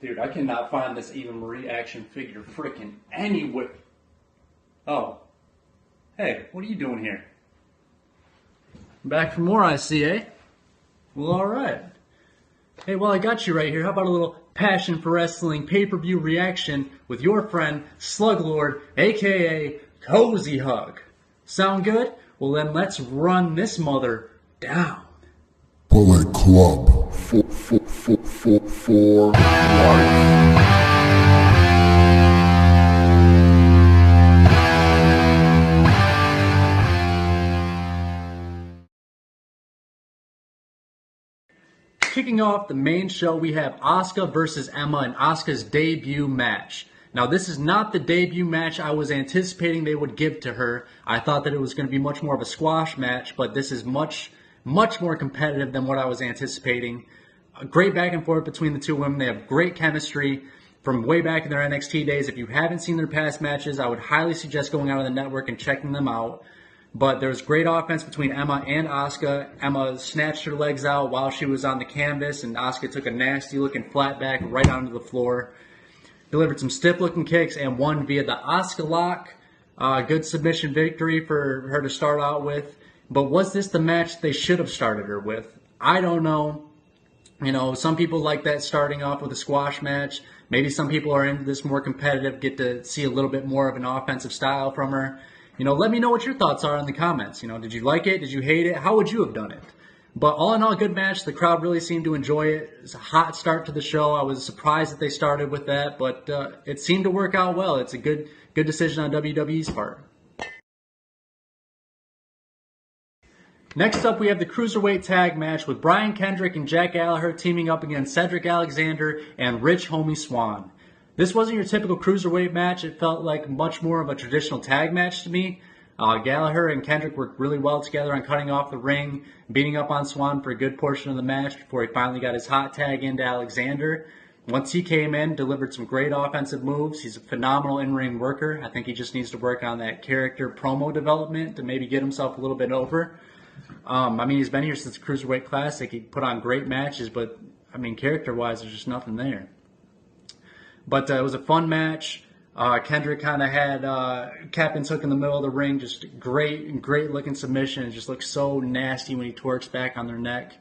Dude, I cannot find this Eva Marie action figure freaking anywhere. Oh. Hey, what are you doing here? Back for more, I see, eh? Well, alright. Hey, well, I got you right here. How about a little Passion for Wrestling pay-per-view reaction with your friend, Sluglord, a.k.a. Cozy Hug. Sound good? Well, then let's run this mother down. Bullet Club for life. Kicking off the main show, we have Asuka versus Emma in Asuka's debut match. Now, this is not the debut match I was anticipating they would give to her. I thought that it was going to be much more of a squash match, but this is much more competitive than what I was anticipating. A great back and forth between the two women. They have great chemistry from way back in their NXT days. If you haven't seen their past matches, I would highly suggest going out on the network and checking them out. But there was great offense between Emma and Asuka. Emma snatched her legs out while she was on the canvas, and Asuka took a nasty-looking flat back right onto the floor. Delivered some stiff-looking kicks and won via the Asuka lock. Good submission victory for her to start out with. But was this the match they should have started her with? I don't know. You know, some people like that starting off with a squash match. Maybe some people are into this more competitive, get to see a little bit more of an offensive style from her. You know, let me know what your thoughts are in the comments. You know, did you like it? Did you hate it? How would you have done it? But all in all, good match. The crowd really seemed to enjoy it. It was a hot start to the show. I was surprised that they started with that, but it seemed to work out well. It's a good decision on WWE's part. Next up, we have the Cruiserweight Tag Match with Brian Kendrick and Jack Gallagher teaming up against Cedric Alexander and Rich Homie Swann. This wasn't your typical Cruiserweight match. It felt like much more of a traditional tag match to me. Gallagher and Kendrick worked really well together on cutting off the ring, beating up on Swann for a good portion of the match before he finally got his hot tag into Alexander. Once he came in, delivered some great offensive moves. He's a phenomenal in-ring worker. I think he just needs to work on that character promo development to maybe get himself a little bit over. I mean, he's been here since the Cruiserweight Classic. He put on great matches, but, I mean, character-wise, there's just nothing there. But it was a fun match. Kendrick kind of had Captain's Hook in the middle of the ring. Just great looking submission. It just looks so nasty when he twerks back on their neck.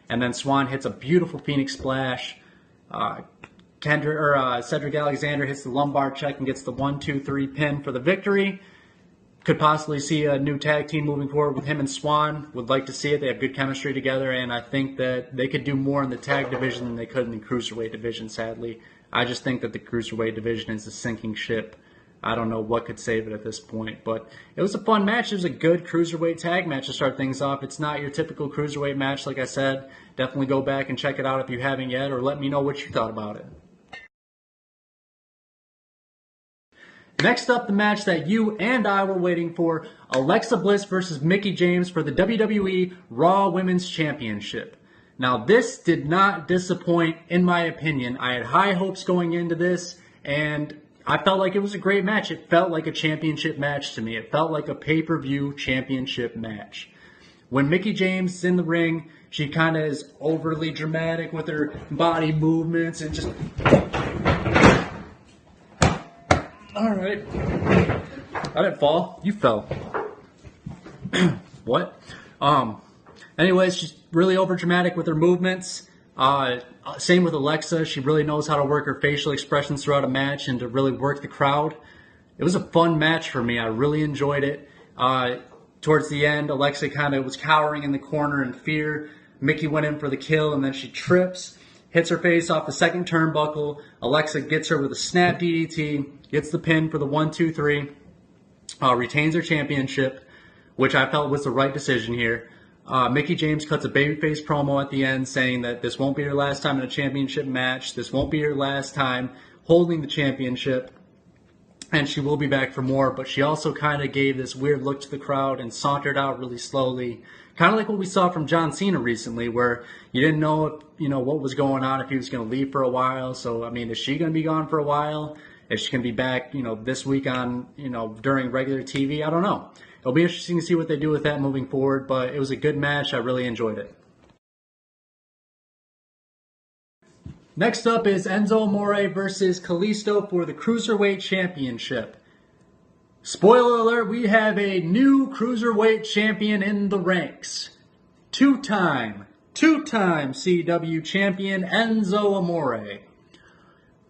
And then Swann hits a beautiful Phoenix Splash. Cedric Alexander hits the lumbar check and gets the 1-2-3 pin for the victory. Could possibly see a new tag team moving forward with him and Swann. Would like to see it. They have good chemistry together, and I think that they could do more in the tag division than they could in the Cruiserweight division, sadly. I just think that the Cruiserweight division is a sinking ship. I don't know what could save it at this point, but it was a fun match. It was a good Cruiserweight tag match to start things off. It's not your typical Cruiserweight match, like I said. Definitely go back and check it out if you haven't yet, or let me know what you thought about it. Next up, the match that you and I were waiting for, Alexa Bliss versus Mickie James for the WWE Raw Women's Championship. Now, this did not disappoint, in my opinion. I had high hopes going into this, and I felt like it was a great match. It felt like a championship match to me. It felt like a pay-per-view championship match. When Mickie James is in the ring, she kind of is overly dramatic with her body movements and just... Alright. I didn't fall. You fell. What? Anyways, she's really overdramatic with her movements. Same with Alexa. She really knows how to work her facial expressions throughout a match and to really work the crowd. It was a fun match for me. I really enjoyed it. Towards the end, Alexa kind of was cowering in the corner in fear. Mickie went in for the kill, and then she trips, hits her face off the second turnbuckle. Alexa gets her with a snap DDT, gets the pin for the 1-2-3, retains her championship, which I felt was the right decision here. Mickie James cuts a babyface promo at the end saying that this won't be her last time in a championship match. This won't be her last time holding the championship. And she will be back for more. But she also kind of gave this weird look to the crowd and sauntered out really slowly. Kind of like what we saw from John Cena recently, where you didn't know if, what was going on, if he was going to leave for a while. So, I mean, is she going to be gone for a while? Is she going to be back, this week on, during regular TV? I don't know. It'll be interesting to see what they do with that moving forward, but it was a good match. I really enjoyed it. Next up is Enzo Amore versus Callisto for the Cruiserweight Championship. Spoiler alert, we have a new Cruiserweight champion in the ranks. Two-time CW champion Enzo Amore.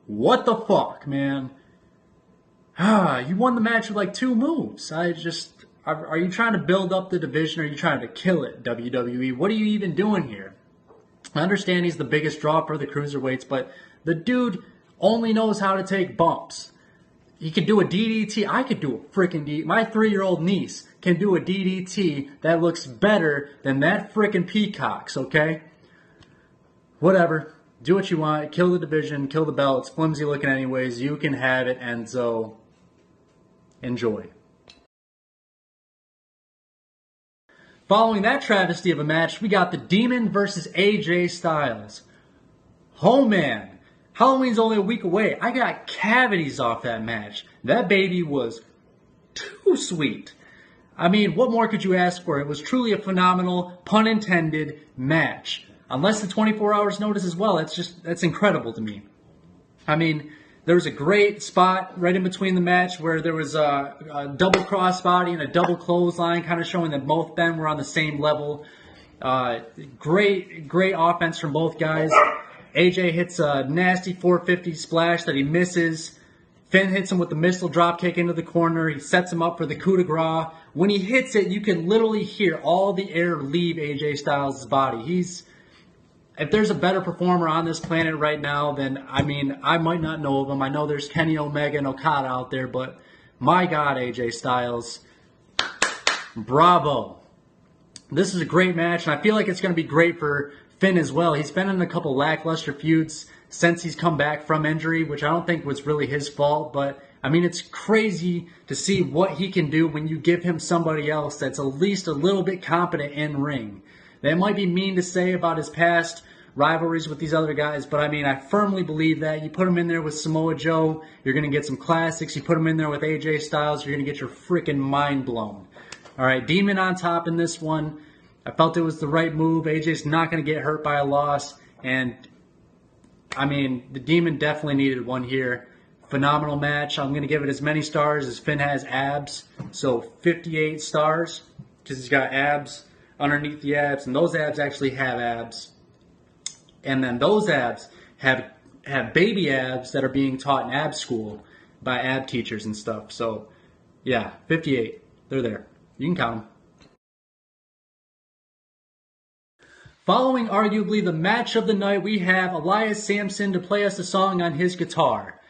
What the fuck, man? You won the match with like 2 moves. Are you trying to build up the division or are you trying to kill it, WWE? What are you even doing here? I understand he's the biggest draw for the Cruiserweights, but the dude only knows how to take bumps. He could do a DDT. I could do a freaking DDT. My 3-year-old niece can do a DDT that looks better than that freaking Peacock's, okay? Whatever. Do what you want. Kill the division. Kill the belt. It's flimsy looking anyways. You can have it, Enzo. Enjoy. Following that travesty of a match, we got the Demon versus AJ Styles. Oh man. Halloween's only a week away. I got cavities off that match. That baby was too sweet. I mean, what more could you ask for? It was truly a phenomenal, pun intended, match. Unless the 24 hours notice as well, that's incredible to me. I mean, there was a great spot right in between the match where there was a double crossbody and a double clothesline, kind of showing that both men were on the same level. Great offense from both guys. AJ hits a nasty 450 splash that he misses. Finn hits him with the missile dropkick into the corner. He sets him up for the coup de grace. When he hits it, you can literally hear all the air leave AJ Styles' body. If there's a better performer on this planet right now, then, I mean, I might not know of him. I know there's Kenny Omega and Okada out there, but my God, AJ Styles, bravo. This is a great match, and I feel like it's going to be great for Finn as well. He's been in a couple lackluster feuds since he's come back from injury, which I don't think was really his fault, but I mean, it's crazy to see what he can do when you give him somebody else that's at least a little bit competent in ring. That might be mean to say about his past rivalries with these other guys, but I mean, I firmly believe that. You put him in there with Samoa Joe, you're going to get some classics. You put him in there with AJ Styles, you're going to get your freaking mind blown. All right, Demon on top in this one. I felt it was the right move. AJ's not going to get hurt by a loss. And, I mean, the Demon definitely needed one here. Phenomenal match. I'm going to give it as many stars as Finn has abs. So 58 stars because he's got abs underneath the abs. And those abs actually have abs. And then those abs have baby abs that are being taught in ab school by ab teachers and stuff. So, yeah, 58. They're there. You can count them. Following arguably the match of the night, we have Elias Samson to play us a song on his guitar.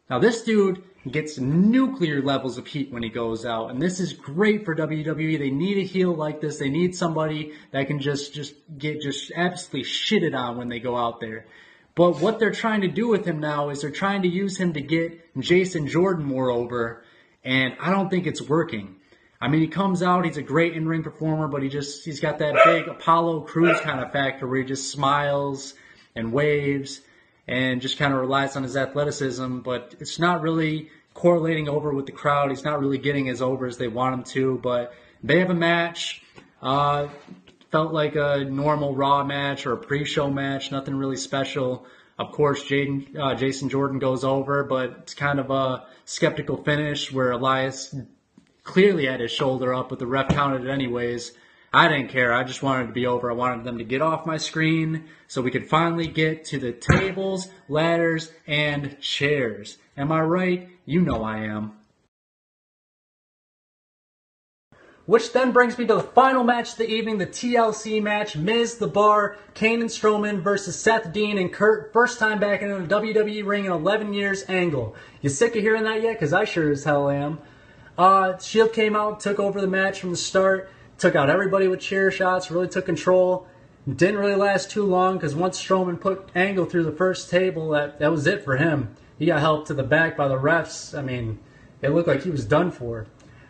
Now this dude gets nuclear levels of heat when he goes out, and this is great for WWE. They need a heel like this. They need somebody that can just get absolutely shitted on when they go out there. But what they're trying to do with him now is they're trying to use him to get Jason Jordan more over, and I don't think it's working. I mean, he comes out, he's a great in-ring performer, but he's got that big Apollo Crews kind of factor where he just smiles and waves and just kind of relies on his athleticism, but it's not really correlating over with the crowd. He's not really getting as over as they want him to, but they have a match. Felt like a normal Raw match or a pre-show match, nothing really special. Of course, Jason Jordan goes over, but it's kind of a skeptical finish where Elias clearly had his shoulder up, but the ref counted it anyways. I didn't care. I just wanted it to be over. I wanted them to get off my screen so we could finally get to the tables, ladders, and chairs. Am I right? You know I am. Which then brings me to the final match of the evening, the TLC match, Miz, The Bar, Kane and Strowman versus Seth, Dean, and Kurt. First time back in the WWE ring in 11 years angle. You sick of hearing that yet? Because I sure as hell am. Shield came out, took over the match from the start, took out everybody with chair shots, really took control. Didn't really last too long because once Strowman put Angle through the first table, that was it for him. He got helped to the back by the refs. I mean, it looked like he was done for.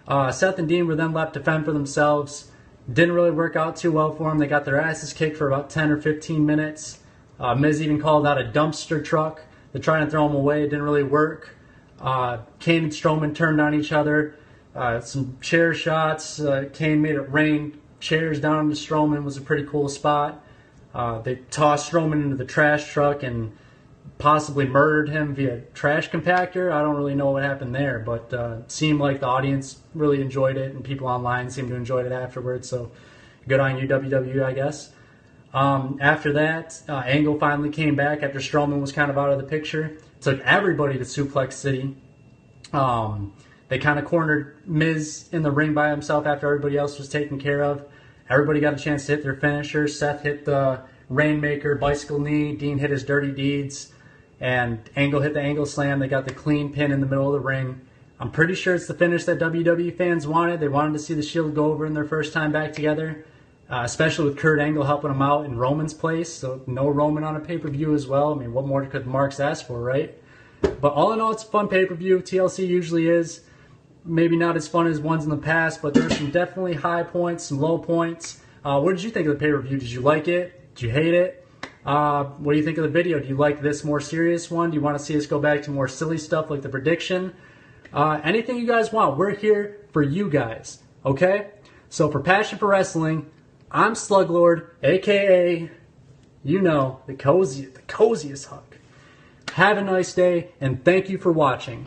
Seth and Dean were then left to fend for themselves. Didn't really work out too well for them. They got their asses kicked for about 10 or 15 minutes. Miz even called out a dumpster truck to try and throw him away. It didn't really work. Kane and Strowman turned on each other. Some chair shots. Kane made it rain chairs down into Strowman. Was a pretty cool spot. They tossed Strowman into the trash truck, and possibly murdered him via trash compactor. I don't really know what happened there, but it seemed like the audience really enjoyed it, and people online seemed to enjoy it afterwards. So good on you, WWE, I guess. After that, Angle finally came back after Strowman was kind of out of the picture. Took everybody to Suplex City. They kind of cornered Miz in the ring by himself after everybody else was taken care of. Everybody got a chance to hit their finisher. Seth hit the Rainmaker bicycle knee. Dean hit his Dirty Deeds. And Angle hit the Angle Slam. They got the clean pin in the middle of the ring. I'm pretty sure it's the finish that WWE fans wanted. They wanted to see the Shield go over in their first time back together. Especially with Kurt Angle helping him out in Roman's place. So no Roman on a pay-per-view as well. I mean, what more could Marks ask for, right? But all in all, it's a fun pay-per-view. TLC usually is. Maybe not as fun as ones in the past, but there's some definitely high points, some low points. What did you think of the pay-per-view? Did you like it? Did you hate it? What do you think of the video? Do you like this more serious one? Do you want to see us go back to more silly stuff like the prediction? Anything you guys want. We're here for you guys, okay? So for Passion for Wrestling, I'm Sluglord, a.k.a., you know, the coziest hug. Have a nice day, and thank you for watching.